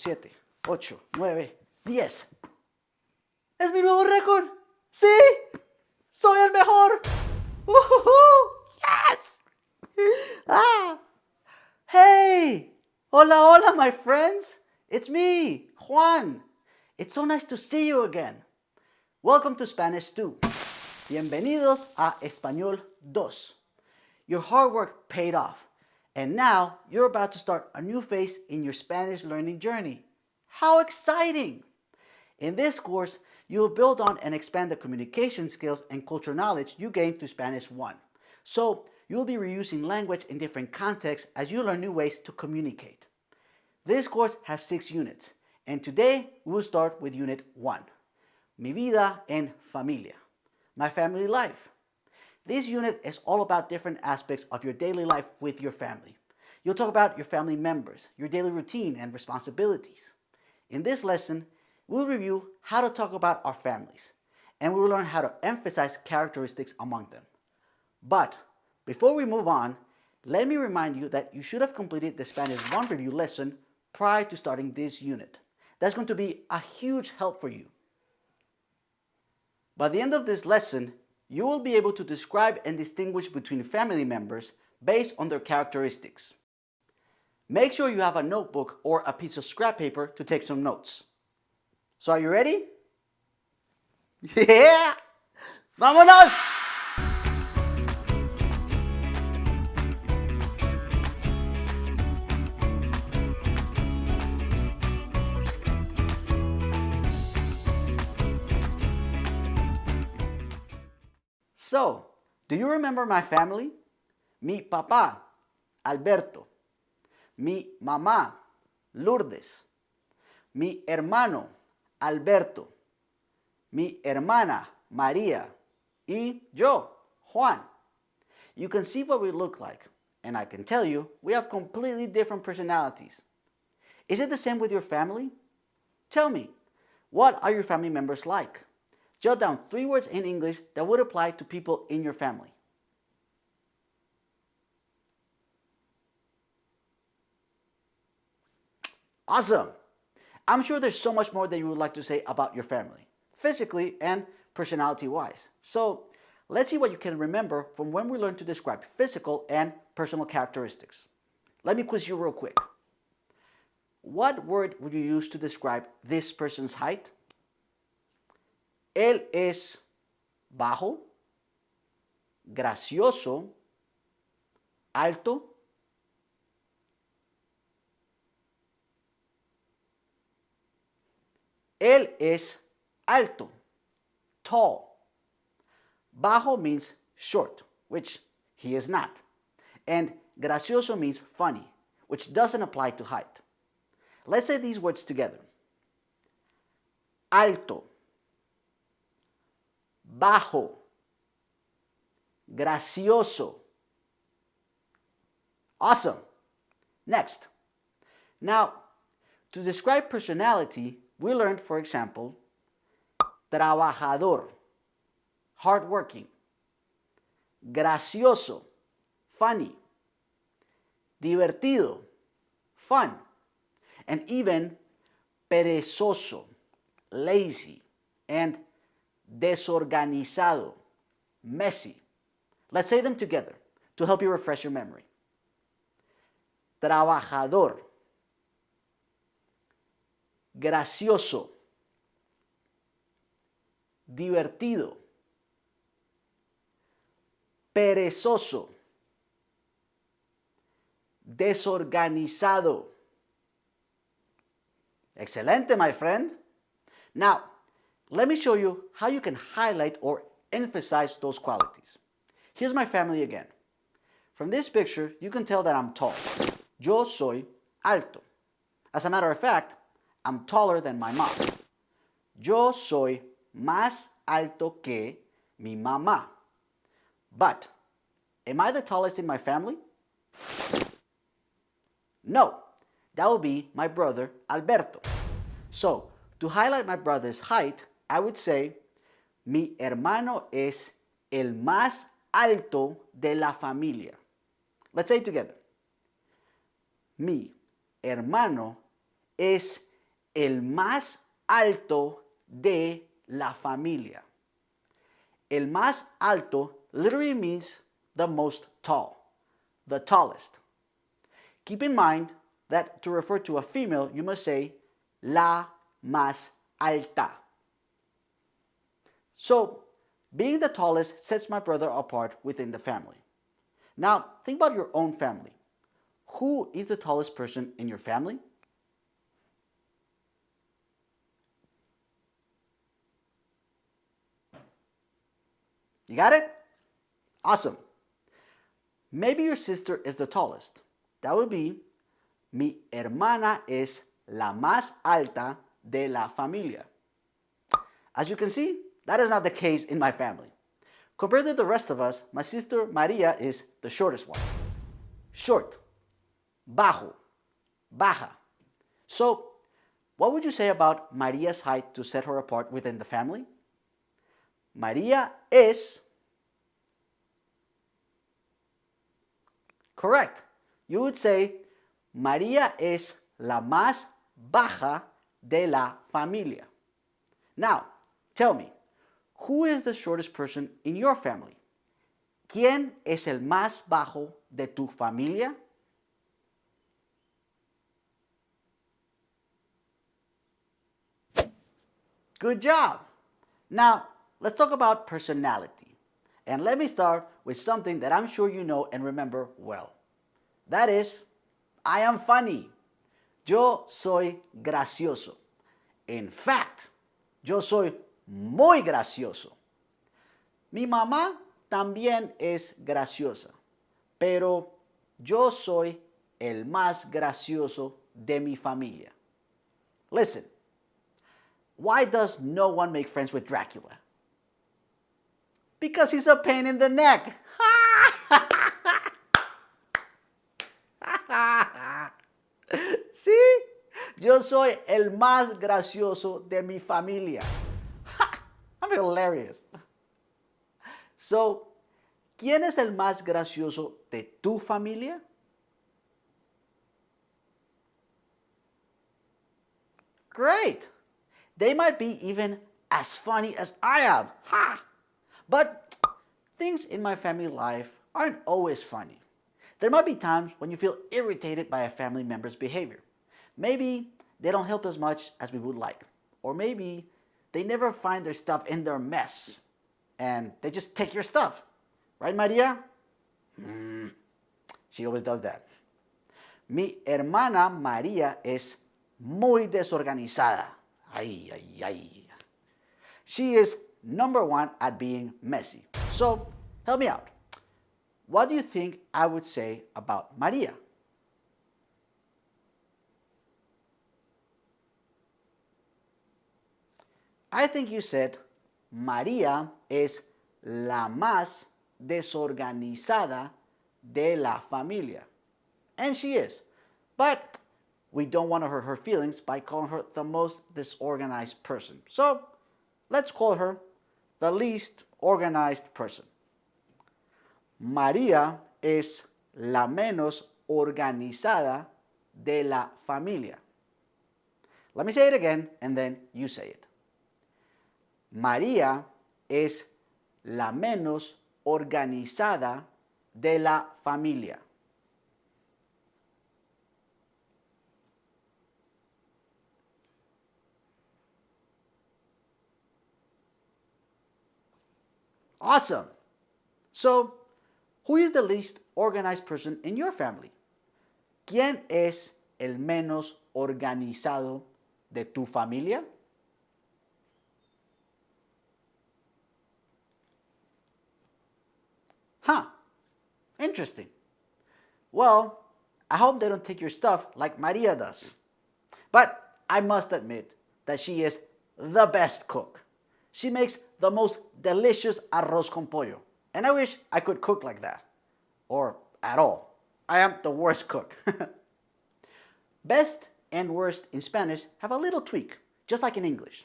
7, 8, 9, 10. ¡Es mi nuevo récord! ¡Sí! ¡Soy el mejor! ¡Yes! Ah! Hey! Hola, hola, my friends! It's me, Juan. It's so nice to see you again. Welcome to Spanish 2. Bienvenidos a Español 2. Your hard work paid off, and now you're about to start a new phase in your Spanish learning journey. How exciting! In this course, you will build on and expand the communication skills and cultural knowledge you gained through Spanish 1. So, you'll be reusing language in different contexts as you learn new ways to communicate. This course has 6 units, and today we will start with Unit 1, Mi vida en familia, my family life. This unit is all about different aspects of your daily life with your family. You'll talk about your family members, your daily routine and responsibilities. In this lesson, we'll review how to talk about our families, and we will learn how to emphasize characteristics among them. But before we move on, let me remind you that you should have completed the Spanish 1 review lesson prior to starting this unit. That's going to be a huge help for you. By the end of this lesson, you will be able to describe and distinguish between family members based on their characteristics. Make sure you have a notebook or a piece of scrap paper to take some notes. So are you ready? Yeah! ¡Vámonos! So, do you remember my family? Mi papá, Alberto. Mi mamá, Lourdes. Mi hermano, Alberto. Mi hermana, María. Y yo, Juan. You can see what we look like, and I can tell you we have completely different personalities. Is it the same with your family? Tell me, what are your family members like? Jot down 3 words in English that would apply to people in your family. Awesome! I'm sure there's so much more that you would like to say about your family, physically and personality-wise. So let's see what you can remember from when we learned to describe physical and personal characteristics. Let me quiz you real quick. What word would you use to describe this person's height? Él es bajo, gracioso, alto. Él es alto, tall. Bajo means short, which he is not. And gracioso means funny, which doesn't apply to height. Let's say these words together. Alto, bajo, gracioso. Awesome. Next. Now, to describe personality, we learned, for example, trabajador, hardworking, gracioso, funny, divertido, fun, and even perezoso, lazy, and desorganizado, messy. Let's say them together to help you refresh your memory. Trabajador, gracioso, divertido, perezoso, desorganizado. Excelente, my friend. Now, let me show you how you can highlight or emphasize those qualities. Here's my family again. From this picture, you can tell that I'm tall. Yo soy alto. As a matter of fact, I'm taller than my mom. Yo soy más alto que mi mamá. But, am I the tallest in my family? No, that would be my brother Alberto. So, to highlight my brother's height, I would say, mi hermano es el más alto de la familia. Let's say it together. Mi hermano es el más alto de la familia. El más alto literally means the most tall, the tallest. Keep in mind that to refer to a female, you must say la más alta. So, being the tallest sets my brother apart within the family. Now, think about your own family. Who is the tallest person in your family? You got it? Awesome. Maybe your sister is the tallest. That would be, mi hermana es la más alta de la familia. As you can see, that is not the case in my family. Compared to the rest of us, my sister Maria is the shortest one. Short, bajo, baja. So, what would you say about Maria's height to set her apart within the family? María es. Correct. You would say, María es la más baja de la familia. Now, tell me, who is the shortest person in your family? ¿Quién es el más bajo de tu familia? Good job. Now, let's talk about personality. And let me start with something that I'm sure you know and remember well. That is, I am funny. Yo soy gracioso. In fact, yo soy muy gracioso. Mi mamá también es graciosa, pero yo soy el más gracioso de mi familia. Listen, why does no one make friends with Dracula? Because he's a pain in the neck. ¿Sí? Yo soy el más gracioso de mi familia. I'm hilarious. So, ¿quién es el más gracioso de tu familia? Great. They might be even as funny as I am. Ha! But things in my family life aren't always funny. There might be times when you feel irritated by a family member's behavior. Maybe they don't help as much as we would like. Or maybe they never find their stuff in their mess and they just take your stuff. Right, Maria? She always does that. Mi hermana María es muy desorganizada. Ay, ay, ay. She is number one at being messy. So, help me out. What do you think I would say about María? I think you said María es la más desorganizada de la familia. And she is. But we don't want to hurt her feelings by calling her the most disorganized person. So let's call her the least organized person. María es la menos organizada de la familia. Let me say it again and then you say it. María es la menos organizada de la familia. Awesome. So, who is the least organized person in your family? ¿Quién es el menos organizado de tu familia? Huh. Interesting. Well, I hope they don't take your stuff like Maria does. But I must admit that she is the best cook. She makes the most delicious arroz con pollo. And I wish I could cook like that. Or at all. I am the worst cook. Best and worst in Spanish have a little tweak, just like in English.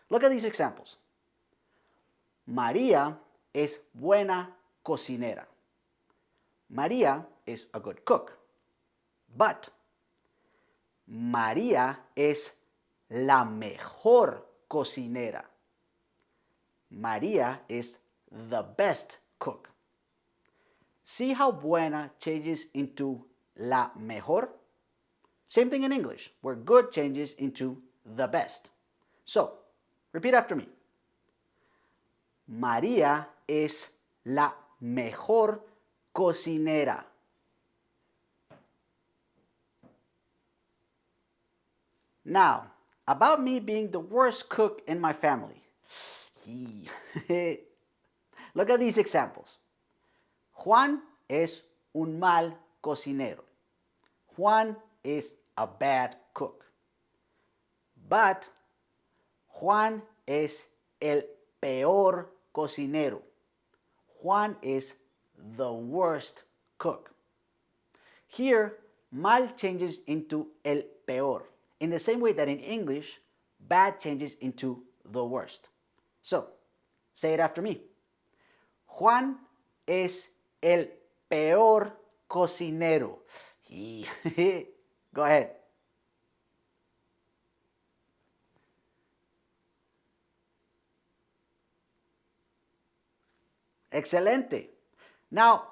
Look at these examples. María es buena cocinera. María is a good cook. But María es la mejor cocinera. María is the best cook. See how buena changes into la mejor? Same thing in English, where good changes into the best. So, repeat after me. María es la mejor cocinera. Now, about me being the worst cook in my family. Look at these examples. Juan es un mal cocinero. Juan is a bad cook. But Juan es el peor cocinero. Juan is the worst cook. Here, mal changes into el peor, in the same way that in English, bad changes into the worst. So, say it after me. Juan es el peor cocinero. Go ahead. Excelente. Now,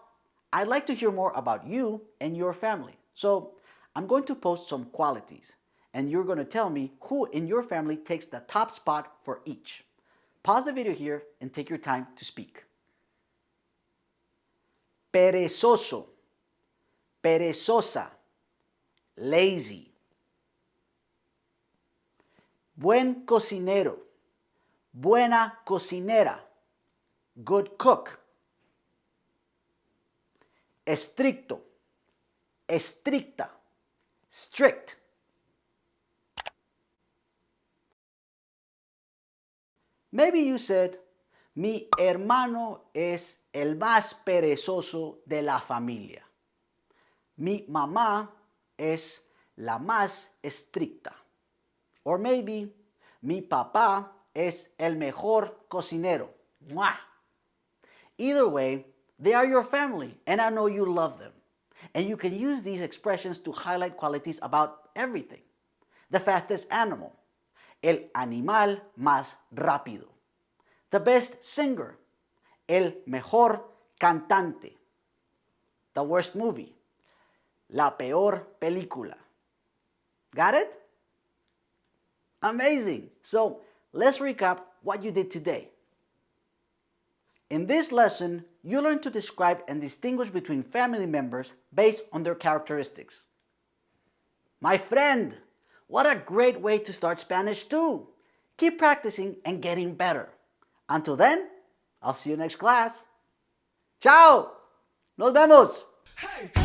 I'd like to hear more about you and your family. So, I'm going to post some qualities, and you're going to tell me who in your family takes the top spot for each. Pause the video here and take your time to speak. Perezoso, perezosa, lazy. Buen cocinero, buena cocinera, good cook. Estricto, estricta, strict. Maybe you said, mi hermano es el más perezoso de la familia. Mi mamá es la más estricta. Or maybe, mi papá es el mejor cocinero. Mwah! Either way, they are your family, and I know you love them. And you can use these expressions to highlight qualities about everything. The fastest animal, el animal más rápido. The best singer, el mejor cantante. The worst movie, la peor película. Got it? Amazing! So let's recap what you did today. In this lesson, you learned to describe and distinguish between family members based on their characteristics. My friend, what a great way to start Spanish too! Keep practicing and getting better. Until then, I'll see you next class. Ciao! Nos vemos! Hey.